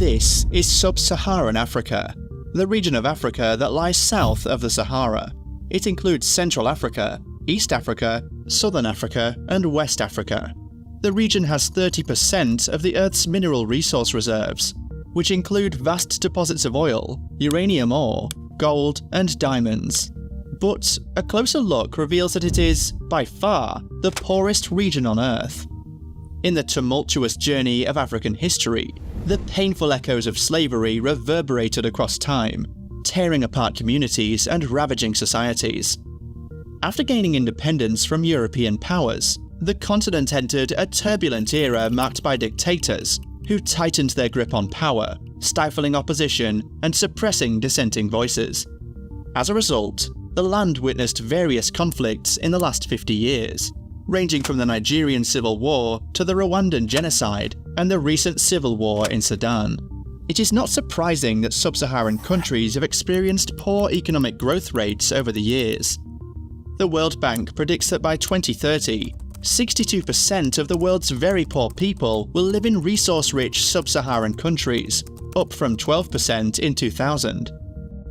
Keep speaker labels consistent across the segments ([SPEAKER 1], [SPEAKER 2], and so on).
[SPEAKER 1] This is Sub-Saharan Africa, the region of Africa that lies south of the Sahara. It includes Central Africa, East Africa, Southern Africa, and West Africa. The region has 30% of the Earth's mineral resource reserves, which include vast deposits of oil, uranium ore, gold, and diamonds. But a closer look reveals that it is, by far, the poorest region on Earth. In the tumultuous journey of African history, the painful echoes of slavery reverberated across time, tearing apart communities and ravaging societies. After gaining independence from European powers, the continent entered a turbulent era marked by dictators who tightened their grip on power, stifling opposition and suppressing dissenting voices. As a result, the land witnessed various conflicts in the last 50 years, ranging from the Nigerian Civil War to the Rwandan genocide and the recent civil war in Sudan. It is not surprising that sub-Saharan countries have experienced poor economic growth rates over the years. The World Bank predicts that by 2030, 62% of the world's very poor people will live in resource-rich sub-Saharan countries, up from 12% in 2000.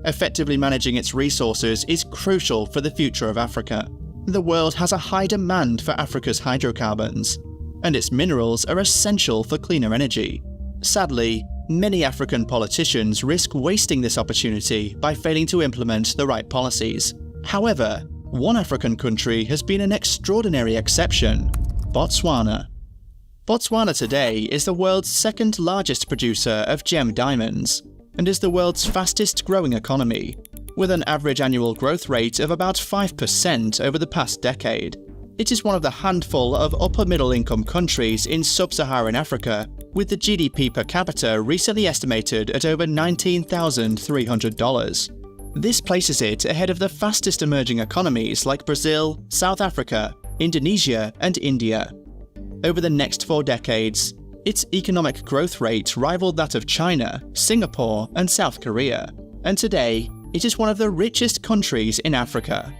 [SPEAKER 1] Effectively managing its resources is crucial for the future of Africa. The world has a high demand for Africa's hydrocarbons, and its minerals are essential for cleaner energy. Sadly, many African politicians risk wasting this opportunity by failing to implement the right policies. However, one African country has been an extraordinary exception: Botswana. Botswana today is the world's second largest producer of gem diamonds, and is the world's fastest growing economy, with an average annual growth rate of about 5% over the past decade. It is one of the handful of upper middle income countries in sub-Saharan Africa, with the GDP per capita recently estimated at over $19,300. This places it ahead of the fastest emerging economies like Brazil, South Africa, Indonesia, and India. Over the next 4 decades, its economic growth rate rivaled that of China, Singapore, and South Korea, and today, it is one of the richest countries in Africa.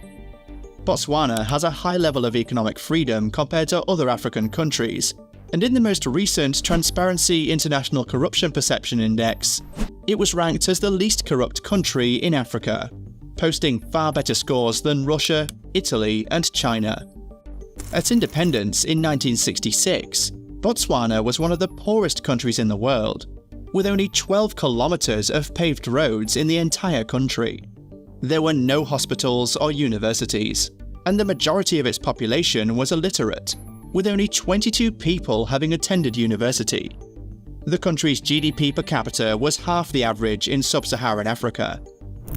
[SPEAKER 1] Botswana has a high level of economic freedom compared to other African countries, and in the most recent Transparency International Corruption Perception Index, it was ranked as the least corrupt country in Africa, posting far better scores than Russia, Italy, and China. At independence in 1966, Botswana was one of the poorest countries in the world, with only 12 kilometers of paved roads in the entire country. There were no hospitals or universities, and the majority of its population was illiterate, with only 22 people having attended university. The country's GDP per capita was half the average in sub-Saharan Africa.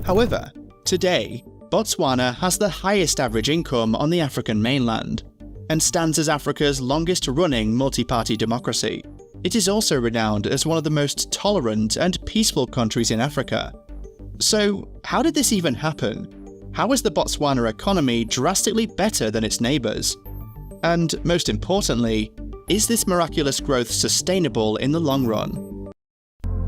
[SPEAKER 1] However, today, Botswana has the highest average income on the African mainland, and stands as Africa's longest-running multi-party democracy. It is also renowned as one of the most tolerant and peaceful countries in Africa. So, how did this even happen? How is the Botswana economy drastically better than its neighbours? And, most importantly, is this miraculous growth sustainable in the long run?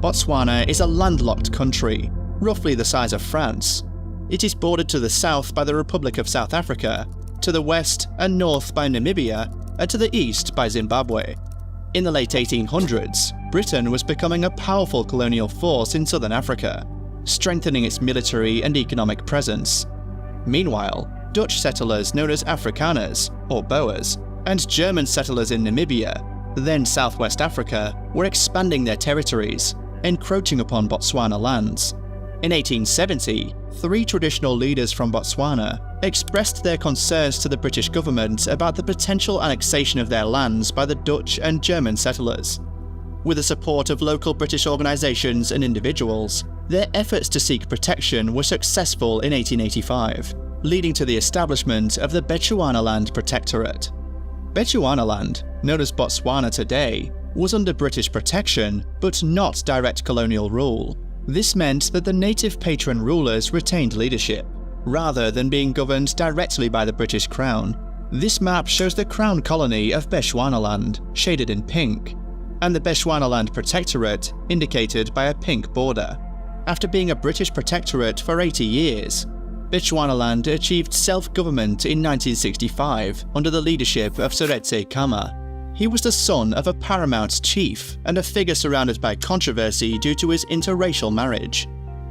[SPEAKER 1] Botswana is a landlocked country, roughly the size of France. It is bordered to the south by the Republic of South Africa, to the west and north by Namibia, and to the east by Zimbabwe. In the late 1800s, Britain was becoming a powerful colonial force in southern Africa, strengthening its military and economic presence. Meanwhile, Dutch settlers known as Afrikaners, or Boers, and German settlers in Namibia, then southwest Africa, were expanding their territories, encroaching upon Botswana lands. In 1870, 3 traditional leaders from Botswana expressed their concerns to the British government about the potential annexation of their lands by the Dutch and German settlers. With the support of local British organisations and individuals, their efforts to seek protection were successful in 1885, leading to the establishment of the Bechuanaland Protectorate. Bechuanaland, known as Botswana today, was under British protection, but not direct colonial rule. This meant that the native patron rulers retained leadership, rather than being governed directly by the British Crown. This map shows the Crown colony of Bechuanaland, shaded in pink, and the Bechuanaland Protectorate, indicated by a pink border. After being a British protectorate for 80 years, Bechuanaland achieved self-government in 1965 under the leadership of Seretse Khama. He was the son of a paramount chief and a figure surrounded by controversy due to his interracial marriage.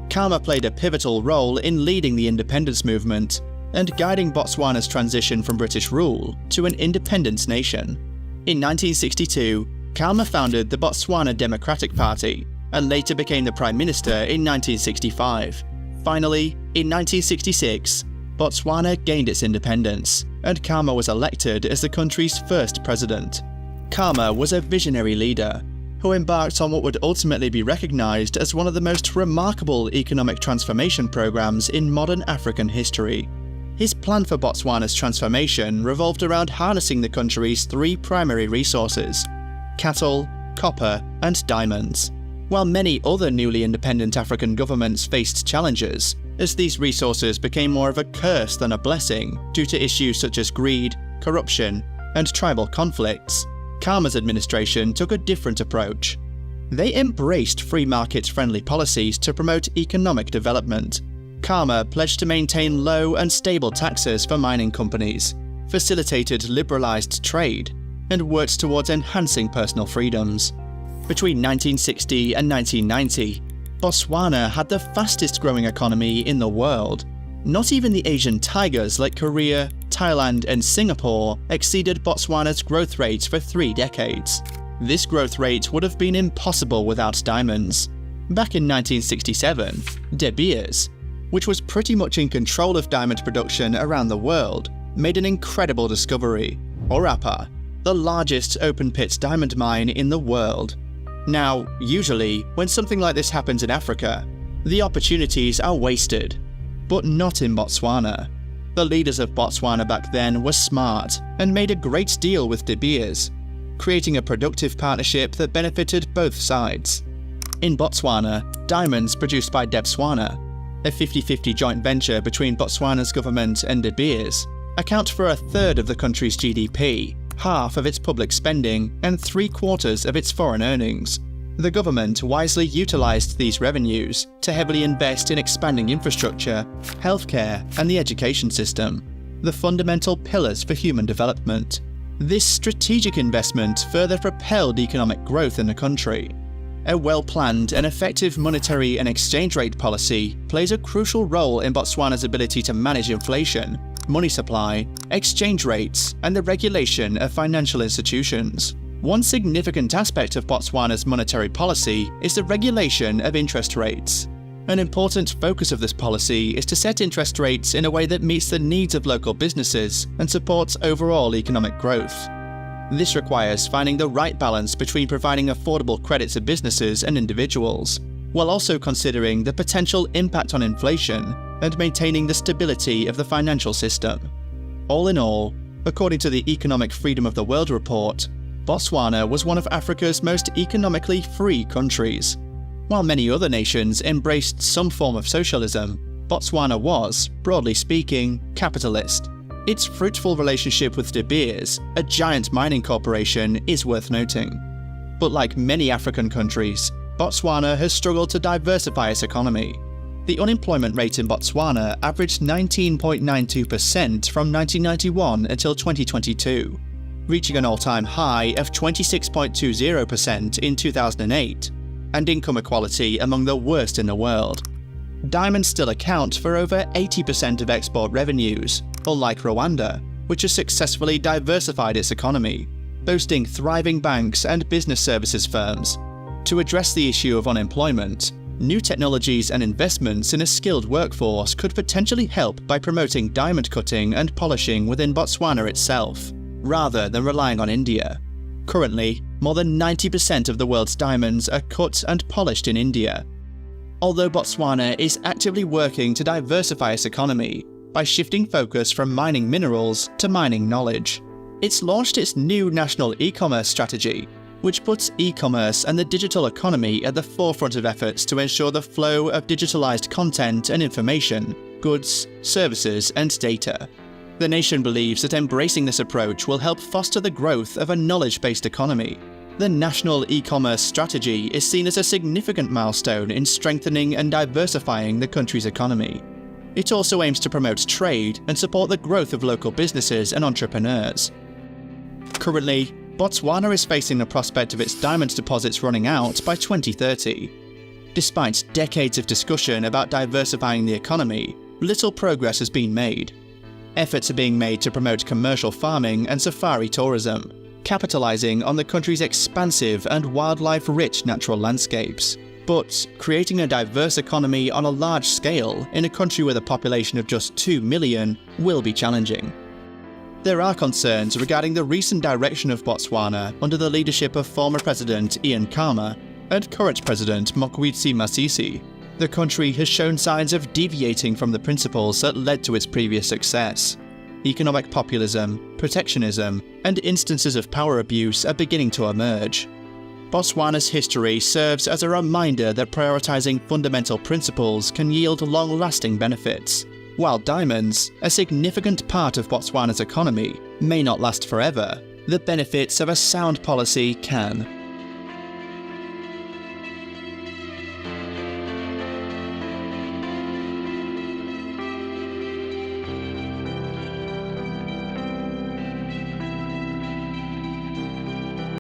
[SPEAKER 1] Khama played a pivotal role in leading the independence movement and guiding Botswana's transition from British rule to an independent nation. In 1962, Khama founded the Botswana Democratic Party and later became the Prime Minister in 1965. Finally, in 1966, Botswana gained its independence, and Khama was elected as the country's first president. Khama was a visionary leader who embarked on what would ultimately be recognised as one of the most remarkable economic transformation programs in modern African history. His plan for Botswana's transformation revolved around harnessing the country's three primary resources: cattle, copper, and diamonds. While many other newly independent African governments faced challenges, as these resources became more of a curse than a blessing due to issues such as greed, corruption, and tribal conflicts, Khama's administration took a different approach. They embraced free market-friendly policies to promote economic development. Khama pledged to maintain low and stable taxes for mining companies, facilitated liberalised trade, and worked towards enhancing personal freedoms. Between 1960 and 1990, Botswana had the fastest growing economy in the world. Not even the Asian tigers like Korea, Thailand, and Singapore exceeded Botswana's growth rate for 3 decades. This growth rate would have been impossible without diamonds. Back in 1967, De Beers, which was pretty much in control of diamond production around the world, made an incredible discovery: Orapa, the largest open-pit diamond mine in the world. Now, usually, when something like this happens in Africa, the opportunities are wasted. But not in Botswana. The leaders of Botswana back then were smart and made a great deal with De Beers, creating a productive partnership that benefited both sides. In Botswana, diamonds produced by Debswana, a 50-50 joint venture between Botswana's government and De Beers, account for 1/3 of the country's GDP, half of its public spending, and 3/4 of its foreign earnings. The government wisely utilised these revenues to heavily invest in expanding infrastructure, healthcare, and the education system, the fundamental pillars for human development. This strategic investment further propelled economic growth in the country. A well-planned and effective monetary and exchange rate policy plays a crucial role in Botswana's ability to manage inflation, money supply, exchange rates, and the regulation of financial institutions. One significant aspect of Botswana's monetary policy is the regulation of interest rates. An important focus of this policy is to set interest rates in a way that meets the needs of local businesses and supports overall economic growth. This requires finding the right balance between providing affordable credit to businesses and individuals, while also considering the potential impact on inflation and maintaining the stability of the financial system. All in all, according to the Economic Freedom of the World report, Botswana was one of Africa's most economically free countries. While many other nations embraced some form of socialism, Botswana was, broadly speaking, capitalist. Its fruitful relationship with De Beers, a giant mining corporation, is worth noting. But like many African countries, Botswana has struggled to diversify its economy. The unemployment rate in Botswana averaged 19.92% from 1991 until 2022. Reaching an all-time high of 26.20% in 2008, and income equality among the worst in the world. Diamonds still account for over 80% of export revenues, unlike Rwanda, which has successfully diversified its economy, boasting thriving banks and business services firms. To address the issue of unemployment, new technologies and investments in a skilled workforce could potentially help by promoting diamond cutting and polishing within Botswana itself, rather than relying on India. Currently, more than 90% of the world's diamonds are cut and polished in India. Although Botswana is actively working to diversify its economy by shifting focus from mining minerals to mining knowledge, it's launched its new national e-commerce strategy, which puts e-commerce and the digital economy at the forefront of efforts to ensure the flow of digitalized content and information, goods, services, and data. The nation believes that embracing this approach will help foster the growth of a knowledge-based economy. The national e-commerce strategy is seen as a significant milestone in strengthening and diversifying the country's economy. It also aims to promote trade and support the growth of local businesses and entrepreneurs. Currently, Botswana is facing the prospect of its diamond deposits running out by 2030. Despite decades of discussion about diversifying the economy, little progress has been made. Efforts are being made to promote commercial farming and safari tourism, capitalizing on the country's expansive and wildlife-rich natural landscapes. But creating a diverse economy on a large scale in a country with a population of just 2 million will be challenging. There are concerns regarding the recent direction of Botswana under the leadership of former President Ian and current President Mokgweetsi Masisi. The country has shown signs of deviating from the principles that led to its previous success. Economic populism, protectionism, and instances of power abuse are beginning to emerge. Botswana's history serves as a reminder that prioritizing fundamental principles can yield long-lasting benefits. While diamonds, a significant part of Botswana's economy, may not last forever, the benefits of a sound policy can.